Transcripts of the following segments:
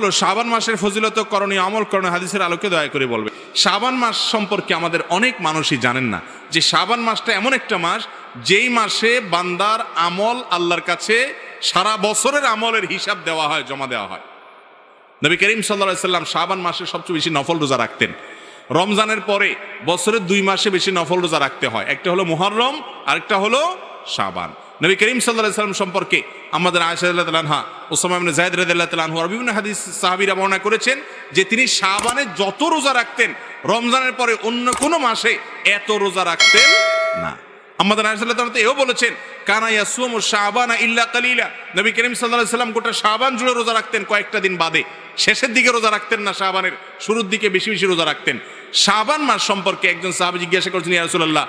হলো শাবান মাসের ফজিলত করণীয় আমল করণীয় হাদিসের আলোকে দয়া করে বলবে। শাবান মাস সম্পর্কে আমাদের অনেক মানুষই জানেন না যে শাবান মাসটা এমন একটা মাস যেই মাসে বান্দার আমল আল্লাহর কাছে সারা বছরের আমলের হিসাব দেওয়া হয়, জমা দেওয়া হয়। নবী করিম সাল্লাল্লাহু আলাইহি সাল্লাম শাবান মাসে সবচেয়ে বেশি নফল রোজা রাখতেন। রমজানের পরে বছরের 2 মাসে বেশি নফল রোজা রাখতে হয়, একটা হলো মুহররম, আরেকটা হলো শাবান। নবী করিম সাল্লাল্লাহু আলাইহি সাল্লাম সম্পর্কে আমাদের আয়েশা রাদিয়াল্লাহু আনহা, উসামা ইবনে যায়েদ রাদিয়াল্লাহু তাআলা আনহু আর বিভিন্ন হাদিস সাহাবীরা বর্ণনা করেছেন যে তিনি শাবানে যত রোজা রাখতেন রমজানের পরে অন্য কোনো মাসে এত রোজা রাখতেন না। আমাদের আয়েশা রাদিয়াল্লাহু তাআলা এও বলেছেন কানা ইয়াসুমু শাবানা ইল্লা কালিলা, নবী করিম সাল্লাল্লাহু আলাইহি সাল্লাম গোটা শাবান জুড়ে রোজা রাখতেন, কয়েকটা দিন বাদে। শেষের দিকে রোজা রাখতেন না, শাবানের শুরুর দিকে বেশি বেশি রোজা রাখতেন। শাবান মাস সম্পর্কে একজন সাহাবী জিজ্ঞাসা করেছেন, ইয়া রাসূলুল্লাহ,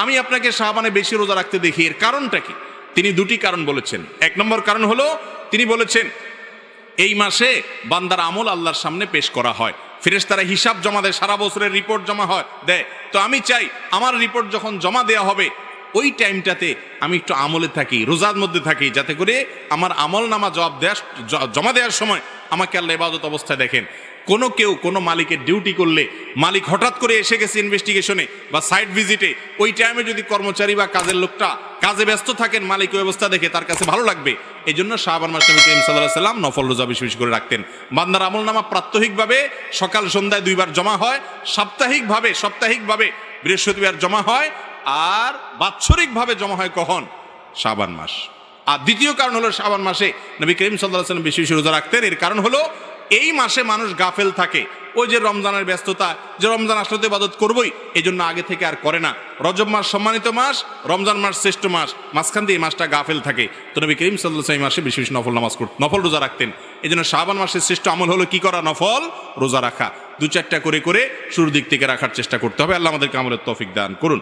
আমি আপনাকে শাবানে বেশি রোজা রাখতে দেখি, এর কারণটা কি? তিনি দুটি কারণ বলেছেন। 1 নম্বর কারণ হলো তিনি বলেছেন এই মাসে বান্দার আমল আল্লাহর সামনে পেশ করা হয়, ফেরেশতারা হিসাব জমা দেয়, সারা বছরের রিপোর্ট জমা দেয়। তো আমি চাই আমার রিপোর্ট যখন জমা দেওয়া হবে ওই টাইমটাতে আমি একটু আমলে থাকি, রোজার মধ্যে থাকি, যাতে করে আমার আমল নামা জমা দেওয়ার সময় আমাকে আল্লাহ ইবাদত অবস্থায় দেখেন। কোনো মালিকের ডিউটি করলে মালিক হঠাৎ করে এসে গেছে ইনভেস্টিগেশনে বা সাইট ভিজিটে, ওই টাইমে যদি কর্মচারী বা কাজের লোকটা কাজে ব্যস্ত থাকেন, মালিক ওই অবস্থা দেখে তার কাছে ভালো লাগবে। এই জন্য শাবান মাসে নবী করিম সাল্লাল্লাহু আলাইহি সাল্লাম নফল রোজা বেশি বেশি করে রাখতেন। বান্দার আমল নামা প্রাত্যহিকভাবে সকাল সন্ধ্যায় 2 বার জমা হয়, সাপ্তাহিকভাবে বৃহস্পতিবার জমা হয়, আর বাৎসরিকভাবে জমা হয় কখন? শাবান মাস। আর দ্বিতীয় কারণ হলো শাবান মাসে নবী করিম সাল্লাল্লাহু আলাইহি সাল্লাম বেশি বেশি রোজা রাখতেন। এর কারণ হলো এই মাসে মানুষ গাফেল থাকে, ওই যে রমজানের ব্যস্ততা, যে রমজান আসলে তো ইবাদত করবই, এই জন্য আগে থেকে আর করে না। রজব মাস সম্মানিত মাস, রমজান মাস শ্রেষ্ঠ মাস, মাঝখান দিয়ে এই মাসটা গাফেল থাকে। তো নবী করিম সাল্লাল্লাহু আলাইহি ওয়াসাল্লাম এই মাসে বেশি বেশি নফল রোজা রাখতেন। এই জন্য শাবান মাসের শ্রেষ্ঠ আমল হলো কি করা? নফল রোজা রাখা। 2-4টা করে শুরুর দিক থেকে রাখার চেষ্টা করতে হবে। আল্লাহ আমাদেরকে আমলের তৌফিক দান করুন।